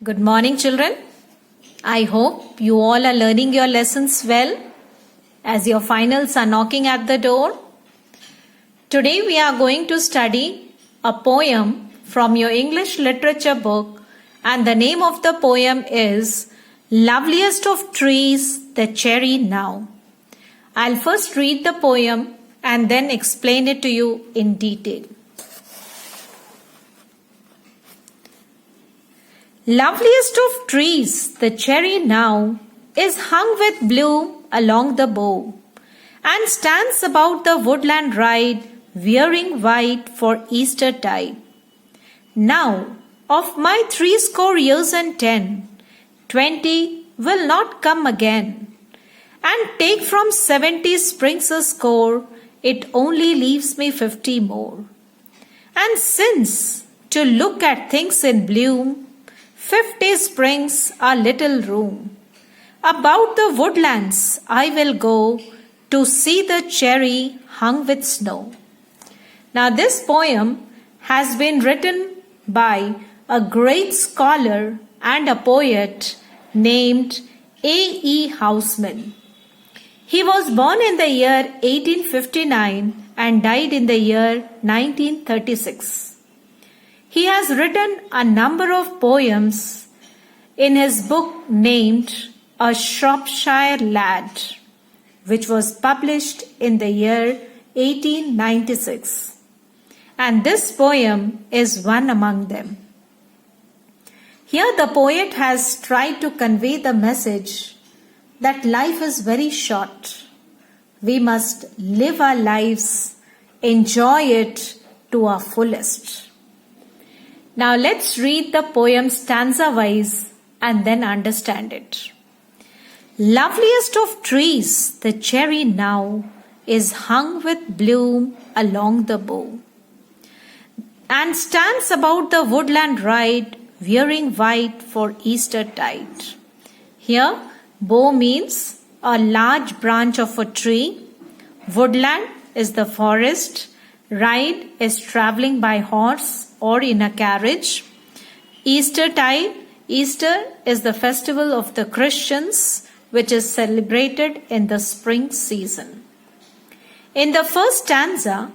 Good morning, children. I hope you all are learning your lessons well as your finals are knocking at the door. Today we are going to study a poem from your English literature book, and the name of the poem is Loveliest of Trees, the Cherry Now. I'll first read the poem and then explain it to you in detail. Loveliest of trees, the cherry now, is hung with bloom along the bough, and stands about the woodland ride, wearing white for Eastertide. Now, of my 80 and 10, 20 will not come again, and take from 70 springs a score, it only leaves me 50 more. And since, to look at things in bloom, 50 springs are little room. About the woodlands I will go to see the cherry hung with snow. Now this poem has been written by a great scholar and a poet named A.E. Housman. He was born in the year 1859 and died in the year 1936. He has written a number of poems in his book named A Shropshire Lad, which was published in the year 1896. And this poem is one among them. Here the poet has tried to convey the message that life is very short. We must live our lives, enjoy it to our fullest. Now let's read the poem stanza-wise and then understand it. Loveliest of trees, the cherry now, is hung with bloom along the bough, and stands about the woodland ride, wearing white for Eastertide. Here, bough means a large branch of a tree. Woodland is the forest. Ride is traveling by horse or in a carriage. Eastertide, Easter is the festival of the Christians, which is celebrated in the spring season. In the first stanza,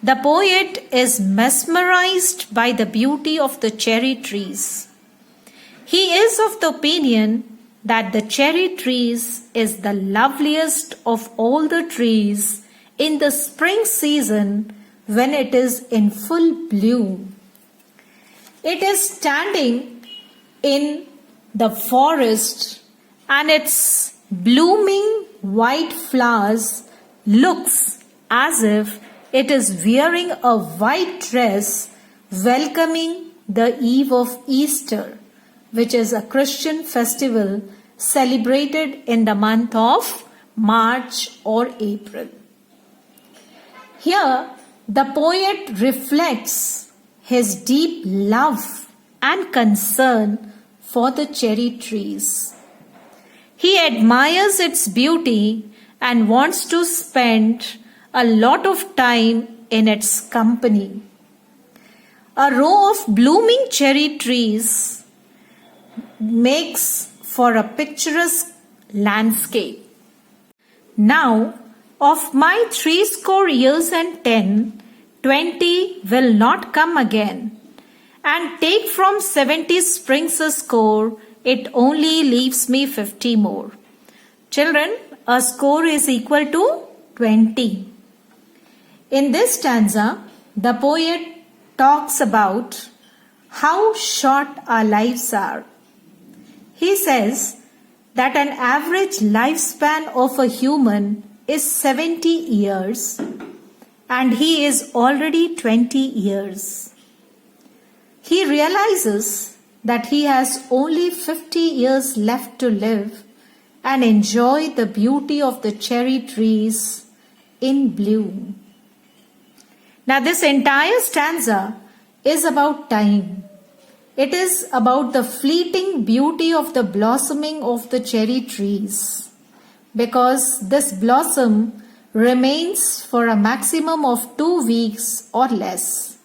the poet is mesmerized by the beauty of the cherry trees. He is of the opinion that the cherry trees is the loveliest of all the trees in the spring season when it is in full bloom. It is standing in the forest, and its blooming white flowers looks as if it is wearing a white dress welcoming the eve of Easter, which is a Christian festival celebrated in the month of March or April. Here, the poet reflects his deep love and concern for the cherry trees. He admires its beauty and wants to spend a lot of time in its company. A row of blooming cherry trees makes for a picturesque landscape. Now, of my 80 and 10, 20 will not come again, and take from 70 springs a score, it only leaves me 50 more. Children, a score is equal to 20. In this stanza, the poet talks about how short our lives are. He says that an average lifespan of a human is 70 years, and he is already 20 years. He realizes that he has only 50 years left to live and enjoy the beauty of the cherry trees in bloom. Now this entire stanza is about time. It is about the fleeting beauty of the blossoming of the cherry trees, because this blossom remains for a maximum of 2 weeks or less.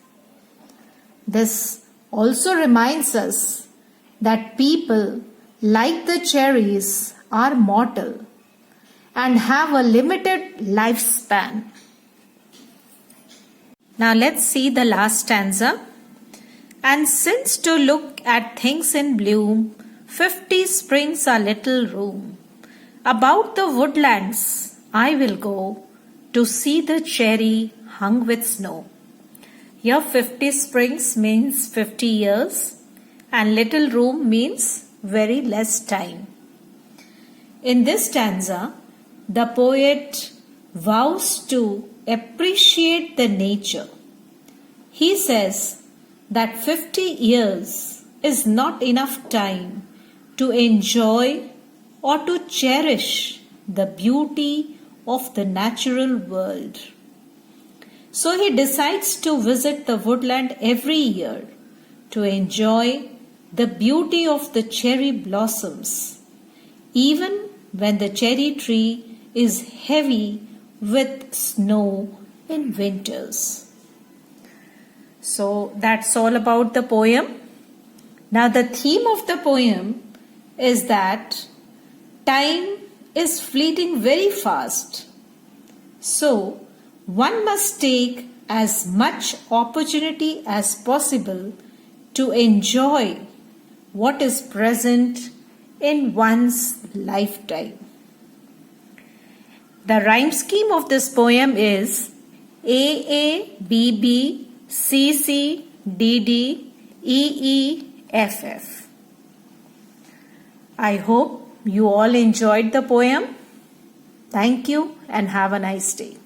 This also reminds us that people, like the cherries, are mortal and have a limited lifespan. Now let's see the last stanza. And since to look at things in bloom, 50 springs are little room. About the woodlands I will go to see the cherry hung with snow. Here 50 springs means 50 years and little room means very less time. In this stanza, the poet vows to appreciate the nature. He says that 50 years is not enough time to enjoy or to cherish the beauty of the natural world. So he decides to visit the woodland every year to enjoy the beauty of the cherry blossoms, even when the cherry tree is heavy with snow in winters. So that's all about the poem. Now the theme of the poem is that time is fleeting very fast. So one must take as much opportunity as possible to enjoy what is present in one's lifetime. The rhyme scheme of this poem is AABB CCDD EEFF. I hope you all enjoyed the poem. Thank you and have a nice day.